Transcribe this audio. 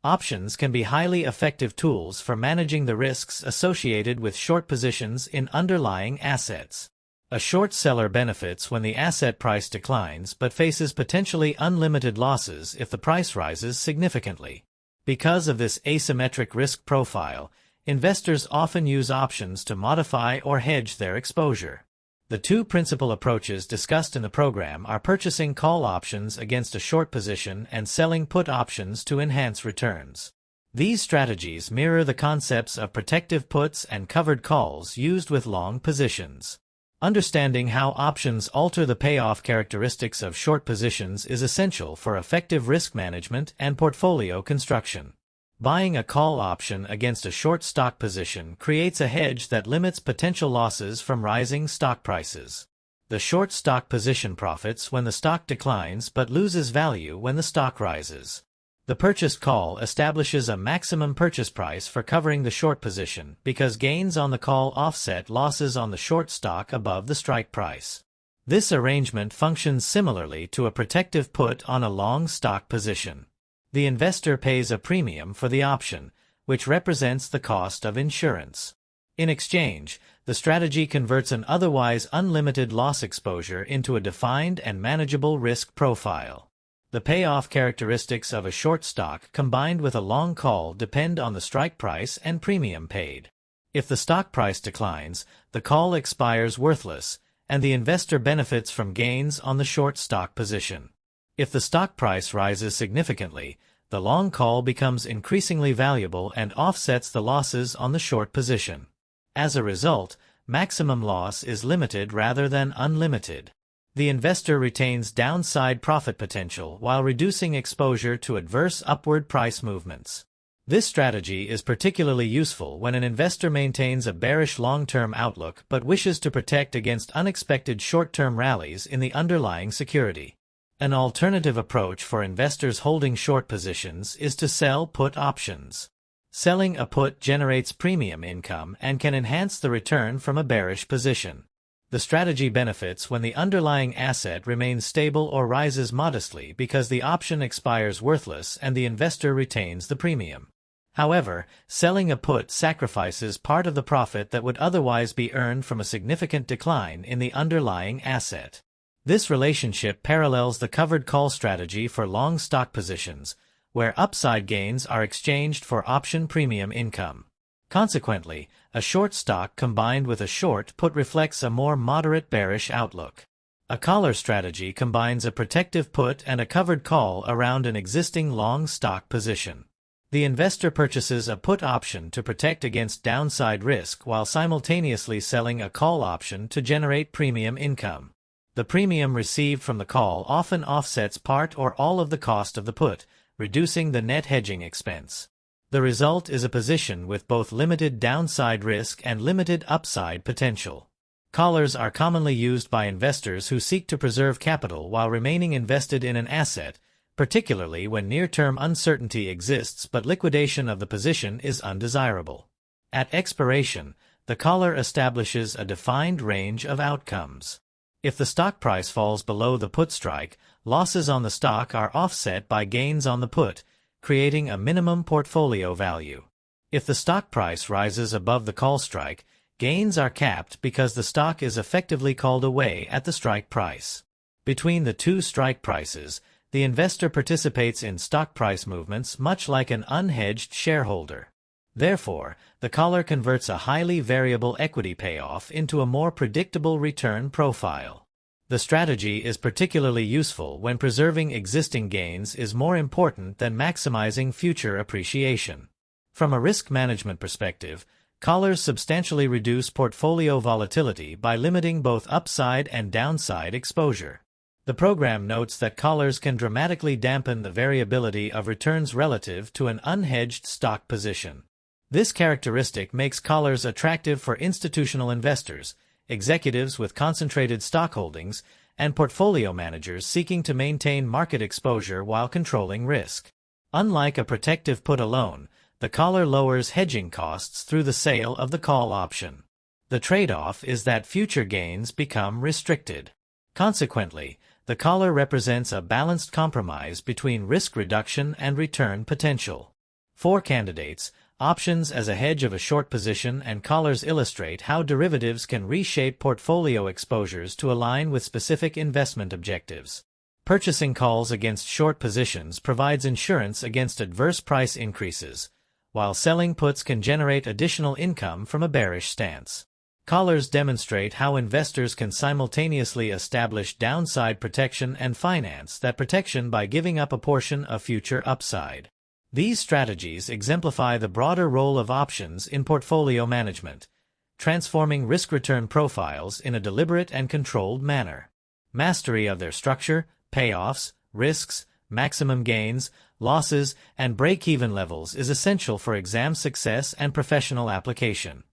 Options can be highly effective tools for managing the risks associated with short positions in underlying assets. A short seller benefits when the asset price declines but faces potentially unlimited losses if the price rises significantly. Because of this asymmetric risk profile, investors often use options to modify or hedge their exposure. The two principal approaches discussed in the program are purchasing call options against a short position and selling put options to enhance returns. These strategies mirror the concepts of protective puts and covered calls used with long positions. Understanding how options alter the payoff characteristics of short positions is essential for effective risk management and portfolio construction. Buying a call option against a short stock position creates a hedge that limits potential losses from rising stock prices. The short stock position profits when the stock declines but loses value when the stock rises. The purchased call establishes a maximum purchase price for covering the short position because gains on the call offset losses on the short stock above the strike price. This arrangement functions similarly to a protective put on a long stock position. The investor pays a premium for the option, which represents the cost of insurance. In exchange, the strategy converts an otherwise unlimited loss exposure into a defined and manageable risk profile. The payoff characteristics of a short stock combined with a long call depend on the strike price and premium paid. If the stock price declines, the call expires worthless, and the investor benefits from gains on the short stock position. If the stock price rises significantly, the long call becomes increasingly valuable and offsets the losses on the short position. As a result, maximum loss is limited rather than unlimited. The investor retains downside profit potential while reducing exposure to adverse upward price movements. This strategy is particularly useful when an investor maintains a bearish long-term outlook but wishes to protect against unexpected short-term rallies in the underlying security. An alternative approach for investors holding short positions is to sell put options. Selling a put generates premium income and can enhance the return from a bearish position. The strategy benefits when the underlying asset remains stable or rises modestly because the option expires worthless and the investor retains the premium. However, selling a put sacrifices part of the profit that would otherwise be earned from a significant decline in the underlying asset. This relationship parallels the covered call strategy for long stock positions, where upside gains are exchanged for option premium income. Consequently, a short stock combined with a short put reflects a more moderate bearish outlook. A collar strategy combines a protective put and a covered call around an existing long stock position. The investor purchases a put option to protect against downside risk while simultaneously selling a call option to generate premium income. The premium received from the call often offsets part or all of the cost of the put, reducing the net hedging expense. The result is a position with both limited downside risk and limited upside potential. Collars are commonly used by investors who seek to preserve capital while remaining invested in an asset, particularly when near-term uncertainty exists but liquidation of the position is undesirable. At expiration, the collar establishes a defined range of outcomes. If the stock price falls below the put strike, losses on the stock are offset by gains on the put, creating a minimum portfolio value. If the stock price rises above the call strike, gains are capped because the stock is effectively called away at the strike price. Between the two strike prices, the investor participates in stock price movements much like an unhedged shareholder. Therefore, the collar converts a highly variable equity payoff into a more predictable return profile. The strategy is particularly useful when preserving existing gains is more important than maximizing future appreciation. From a risk management perspective, collars substantially reduce portfolio volatility by limiting both upside and downside exposure. The program notes that collars can dramatically dampen the variability of returns relative to an unhedged stock position. This characteristic makes collars attractive for institutional investors, executives with concentrated stock holdings, and portfolio managers seeking to maintain market exposure while controlling risk. Unlike a protective put alone, the collar lowers hedging costs through the sale of the call option. The trade-off is that future gains become restricted. Consequently, the collar represents a balanced compromise between risk reduction and return potential. For candidates, options as a hedge of a short position and collars illustrate how derivatives can reshape portfolio exposures to align with specific investment objectives. Purchasing calls against short positions provides insurance against adverse price increases, while selling puts can generate additional income from a bearish stance. Collars demonstrate how investors can simultaneously establish downside protection and finance that protection by giving up a portion of future upside. These strategies exemplify the broader role of options in portfolio management, transforming risk-return profiles in a deliberate and controlled manner. Mastery of their structure, payoffs, risks, maximum gains, losses, and break-even levels is essential for exam success and professional application.